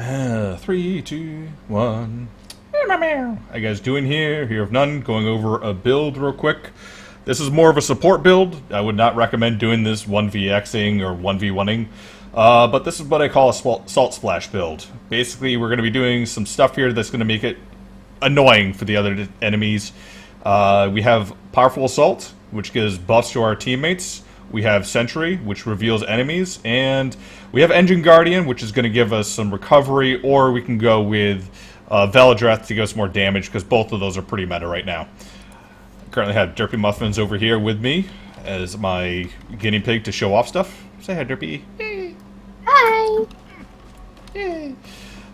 Three, two, one. How you guys doing here? Here of none. Going over a build real quick. This is more of a support build. I would not recommend doing this 1vxing or 1v1ing. But this is what I call a salt splash build. Basically, we're going to be doing some stuff here that's going to make it annoying for the other enemies. We have powerful assault, which gives buffs to our teammates. We have Sentry, which reveals enemies, and we have Engine Guardian, which is going to give us some recovery, or we can go with Velidreth to give us more damage, because both of those are pretty meta right now. I currently have Derpy Muffins over here with me as my guinea pig to show off stuff. Say hi, Derpy. Hi! Yay.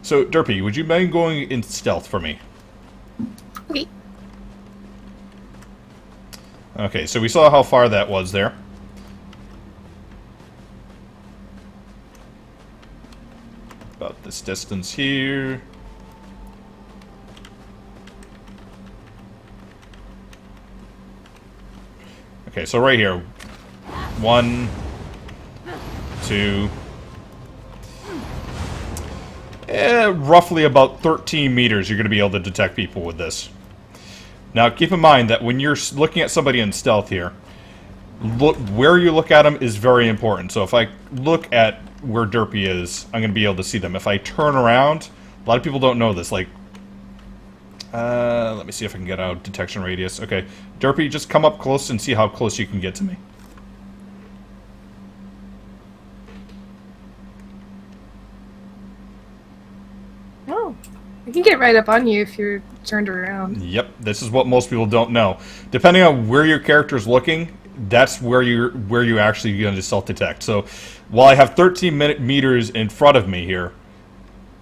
So, Derpy, would you mind going in stealth for me? Okay. Okay, so we saw how far that was there. About this distance here. Okay, so right here. 1, 2. Roughly about 13 meters you're going to be able to detect people with this. Now keep in mind that when you're looking at somebody in stealth here, look where you look at them is very important. So if I look at where Derpy is, I'm going to be able to see them. If I turn around, a lot of people don't know this. Like, let me see if I can get out detection radius. Okay, Derpy, just come up close and see how close you can get to me. Oh, I can get right up on you if you're turned around. Yep, this is what most people don't know. Depending on where your character's looking, that's where you actually going to self-detect. So, while I have 13 meters in front of me here,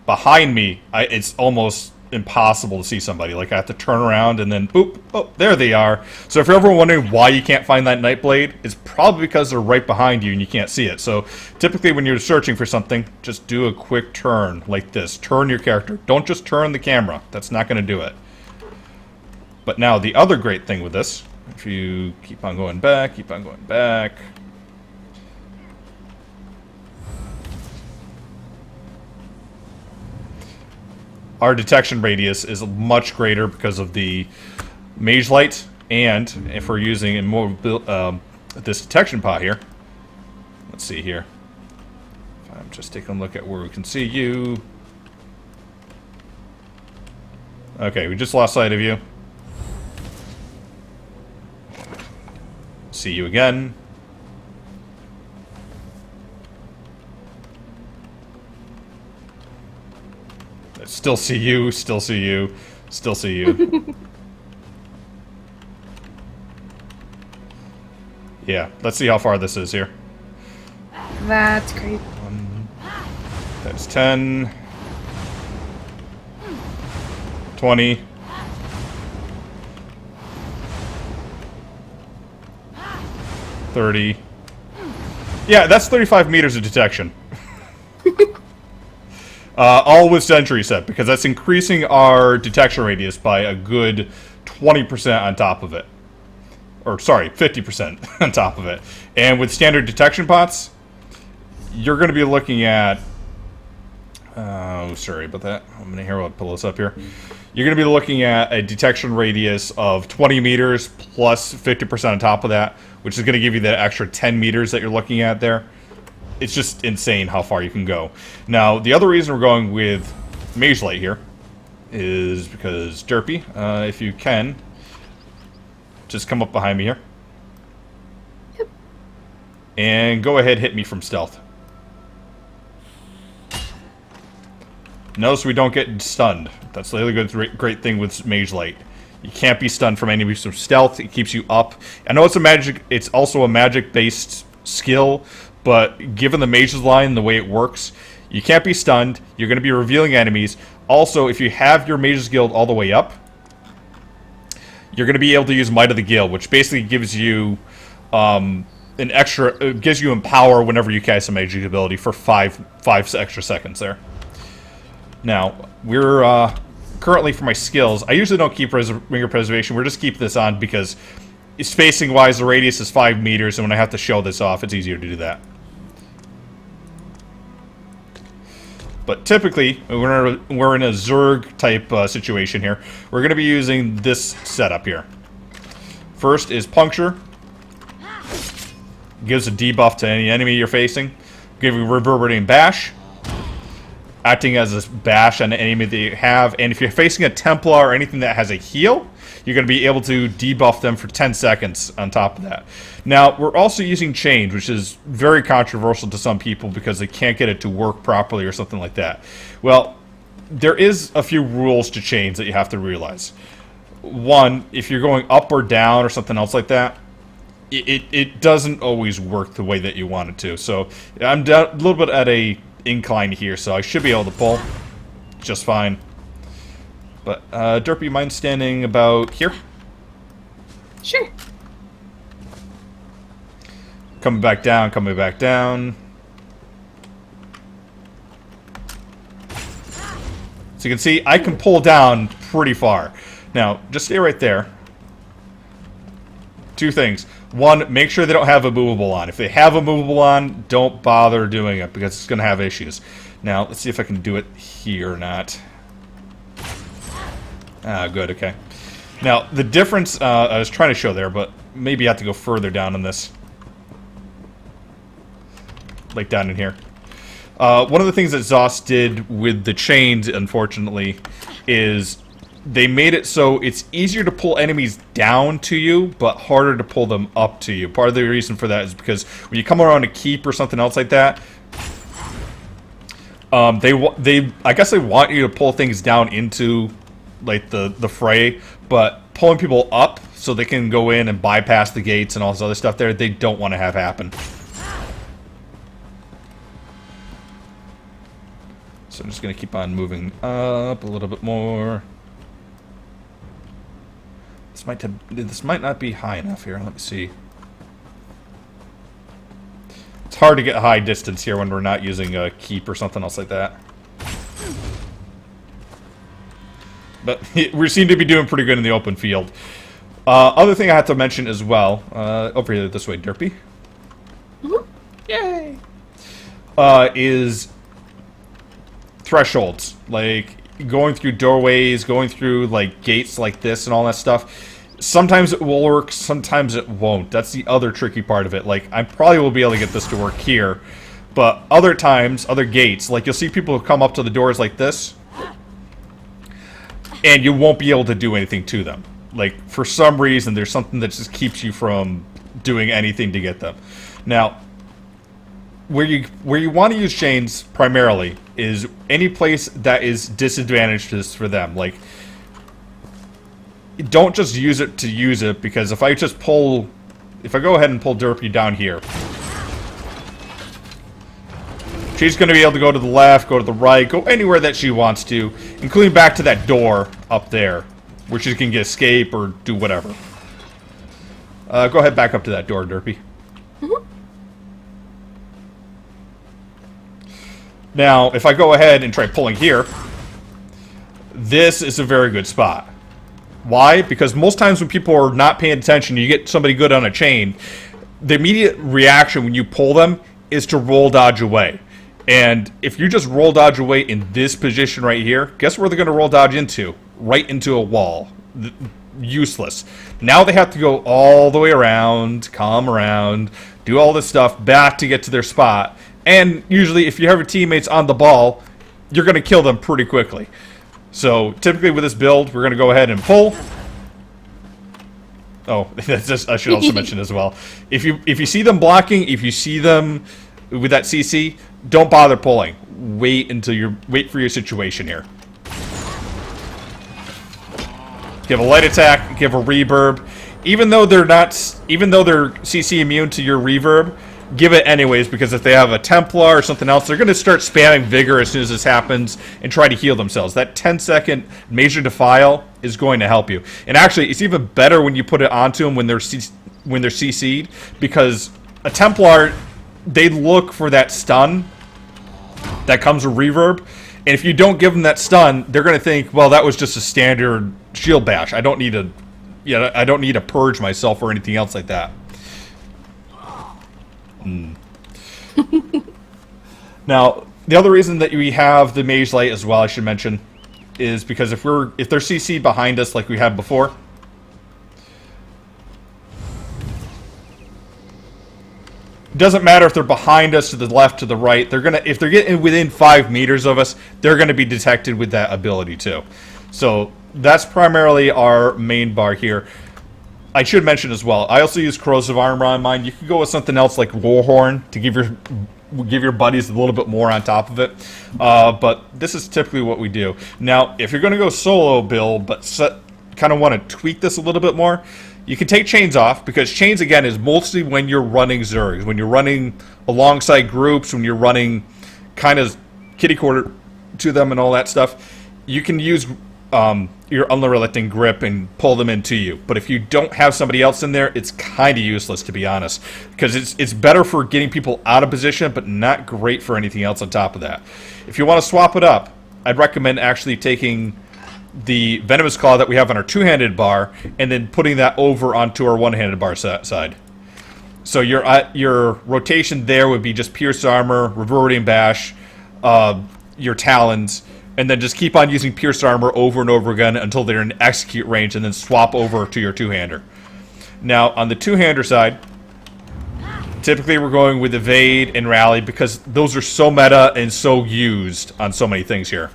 behind me, it's almost impossible to see somebody. Like, I have to turn around and then, boop, oh, there they are. So if you're ever wondering why you can't find that Nightblade, it's probably because they're right behind you and you can't see it. So typically when you're searching for something, just do a quick turn like this. Turn your character. Don't just turn the camera. That's not going to do it. But now, the other great thing with this, if you keep on going back, our detection radius is much greater because of the magelight, and if we're using a more this detection pot here, let's see here. I'm just taking a look at where we can see you. Okay, we just lost sight of you. See you again. Still see you, still see you, still see you. Yeah, let's see how far this is here. That's great. That's 10. 20. 30. Yeah, that's 35 meters of detection. All with Sentry set, because that's increasing our detection radius by a good 20% on top of it. Or, sorry, 50% on top of it. And with standard detection pots, you're going to be looking at... Oh, sorry about that. I'm going to hear what pull this up here. You're going to be looking at a detection radius of 20 meters plus 50% on top of that, which is going to give you that extra 10 meters that you're looking at there. It's just insane how far you can go. Now, the other reason we're going with magelight here is because Derpy, if you can, just come up behind me here. Yep. And go ahead, hit me from stealth. Notice we don't get stunned. That's the other great thing with magelight. You can't be stunned from enemies from stealth. It keeps you up. I know it's also a magic-based skill, but given the mage's line, the way it works, you can't be stunned. You're going to be revealing enemies. Also, if you have your mage's guild all the way up, you're going to be able to use Might of the Guild, which basically gives you an extra, it gives you empower whenever you cast a magic ability for five extra seconds there. Now, we're currently, for my skills, I usually don't keep Ringer Preservation. We're just keeping this on because spacing-wise, the radius is 5 meters, and when I have to show this off, it's easier to do that. But typically, we're in a Zerg type situation here. We're going to be using this setup here. First is puncture. Gives a debuff to any enemy you're facing. Giving reverberating bash. Acting as a bash on an enemy that you have. And if you're facing a Templar or anything that has a heal, you're going to be able to debuff them for 10 seconds on top of that. Now, we're also using change, which is very controversial to some people because they can't get it to work properly or something like that. Well, there is a few rules to change that you have to realize. One, if you're going up or down or something else like that, it doesn't always work the way that you want it to. So I'm a little bit at a incline here, so I should be able to pull just fine. But Derp, you mind standing about here? Sure. Coming back down, coming back down. So you can see I can pull down pretty far. Now, just stay right there. Two things. One, make sure they don't have a movable on. If they have a movable on, don't bother doing it because it's going to have issues. Now, let's see if I can do it here or not. Ah, good, okay. Now, the difference I was trying to show there, but maybe I have to go further down on this. Like down in here. One of the things that Zoss did with the chains, unfortunately, is they made it so it's easier to pull enemies down to you, but harder to pull them up to you. Part of the reason for that is because when you come around a keep or something else like that, I guess they want you to pull things down into like the fray, but pulling people up so they can go in and bypass the gates and all this other stuff there, they don't want to have happen. So I'm just going to keep on moving up a little bit more. This might not be high enough here. Let me see. It's hard to get high distance here when we're not using a keep or something else like that. But we seem to be doing pretty good in the open field. Other thing I have to mention as well, over here this way, Derpy. Yay! Is thresholds, like going through doorways, going through like gates like this and all that stuff. Sometimes it will work, sometimes it won't. That's the other tricky part of it. Like, I probably will be able to get this to work here, but other times, other gates, like you'll see people who come up to the doors like this, and you won't be able to do anything to them. Like, for some reason, there's something that just keeps you from doing anything to get them. Now, where you want to use chains primarily is any place that is disadvantageous for them. Like, don't just use it to use it, because if I go ahead and pull Derpy down here, she's going to be able to go to the left, go to the right, go anywhere that she wants to, including back to that door up there, where she can get escape or do whatever. Go ahead back up to that door, Derpy. Now, if I go ahead and try pulling here, this is a very good spot. Why? Because most times when people are not paying attention, you get somebody good on a chain, the immediate reaction when you pull them is to roll dodge away. And if you just roll dodge away in this position right here, guess where they're going to roll dodge into? Right into a wall. Useless. Now they have to go all the way around, come around, do all this stuff back to get to their spot. And usually if you have your teammates on the ball, you're going to kill them pretty quickly. So typically with this build, we're going to go ahead and pull. Oh, that's just, I should also mention as well. If you see them blocking, if you see them with that CC, don't bother pulling. Wait for your situation here. Give a light attack, give a reverb. Even though they're CC immune to your reverb, give it anyways, because if they have a Templar or something else, they're going to start spamming Vigor as soon as this happens and try to heal themselves. That 10-second Major Defile is going to help you. And actually, it's even better when you put it onto them when they're CC'd, because a Templar, they look for that stun that comes with reverb, and if you don't give them that stun, they're going to think, well, that was just a standard shield bash. I don't need to purge myself or anything else like that. Now, The other reason that we have the magelight as well, I should mention, is because if they're CC behind us like we had before, it doesn't matter if they're behind us, to the left, to the right. If they're getting within 5 meters of us, they're gonna be detected with that ability too. So that's primarily our main bar here. I should mention as well, I also use corrosive armor on mine. You can go with something else like Warhorn to give your buddies a little bit more on top of it. But this is typically what we do. Now, if you're going to go solo build, but kind of want to tweak this a little bit more, you can take chains off, because chains, again, is mostly when you're running Zergs. When you're running alongside groups, when you're running kind of kitty corner to them and all that stuff, you can use your unrelenting grip and pull them into you. But if you don't have somebody else in there, it's kind of useless, to be honest, because it's better for getting people out of position, but not great for anything else on top of that. If you want to swap it up, I'd recommend actually taking the venomous claw that we have on our two-handed bar and then putting that over onto our one-handed bar side. So your rotation there would be just pierce armor, reverberating bash, your talons, and then just keep on using pierced armor over and over again until they're in execute range, and then swap over to your two-hander. Now, on the two-hander side, typically we're going with evade and rally, because those are so meta and so used on so many things here.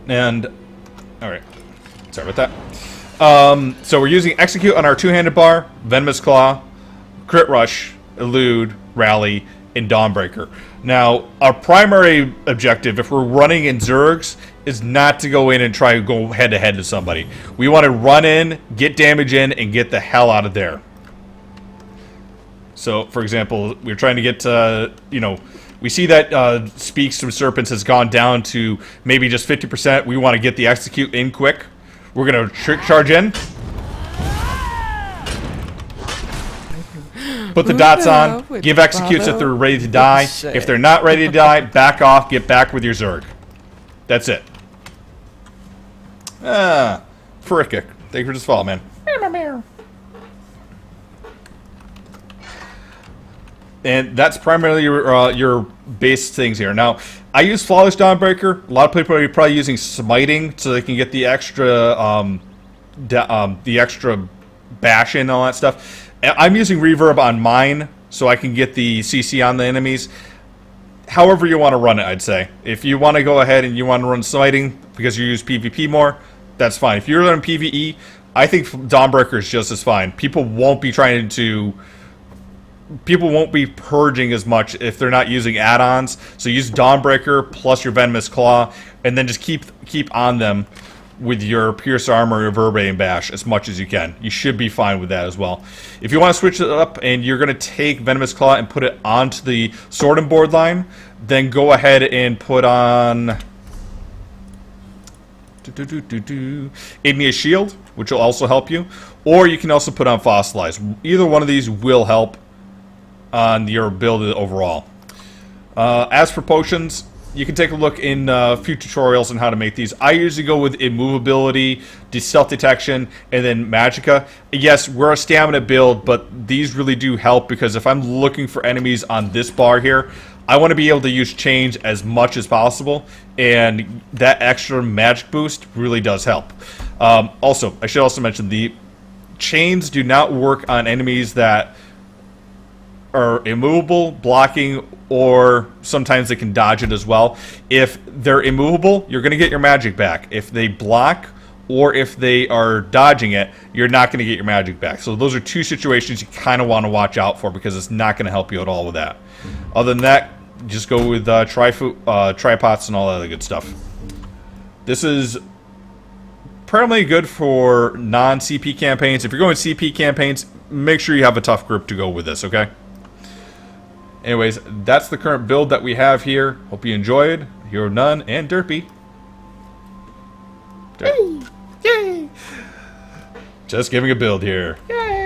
And, alright, sorry about that. So we're using execute on our two-handed bar, venomous claw, crit rush, elude, rally, and dawnbreaker. Now, our primary objective, if we're running in Zergs, is not to go in and try to go head-to-head to somebody. We want to run in, get damage in, and get the hell out of there. So, for example, we're trying to get, we see that Speaks from Serpents has gone down to maybe just 50%. We want to get the execute in quick. We're going to trick charge in. Put the dots on. Give executes if they're ready to die. If they're not ready to die, back off. Get back with your Zerg. That's it. Frickick. Thank you for this follow, man. And that's primarily your base things here. Now, I use Flawless Dawnbreaker. A lot of people are probably using Smiting so they can get the extra bash in and all that stuff. I'm using Reverb on mine so I can get the CC on the enemies. However you want to run it, I'd say. If you want to go ahead and you want to run Smiting because you use PvP more, that's fine. If you're running PvE, I think Dawnbreaker is just as fine. People won't be purging as much if they're not using add-ons. So use Dawnbreaker plus your Venomous Claw, and then just keep on them with your Pierce Armor and Reverberating Bash as much as you can. You should be fine with that as well. If you want to switch it up and you're going to take Venomous Claw and put it onto the Sword and Board line, then go ahead and put on Igneous Shield, which will also help you. Or you can also put on Fossilize. Either one of these will help on your build overall. As for potions, you can take a look in few tutorials on how to make these. I usually go with immovability, stealth detection, and then magicka. Yes, we're a stamina build, but these really do help, because if I'm looking for enemies on this bar here, I want to be able to use chains as much as possible, and that extra magic boost really does help. Also, I should also mention the chains do not work on enemies that are immovable, blocking, or sometimes they can dodge it as well. If they're immovable, you're going to get your magic back. If they block, or if they are dodging it, you're not going to get your magic back. So those are two situations you kind of want to watch out for, because it's not going to help you at all with that. Other than that, just go with tripods and all that other good stuff. This is primarily good for non-CP campaigns. If you're going CP campaigns, make sure you have a tough group to go with this, okay? Anyways, that's the current build that we have here. Hope you enjoyed. Hero None and Derpy. Yay! Yay! Just giving a build here. Yay!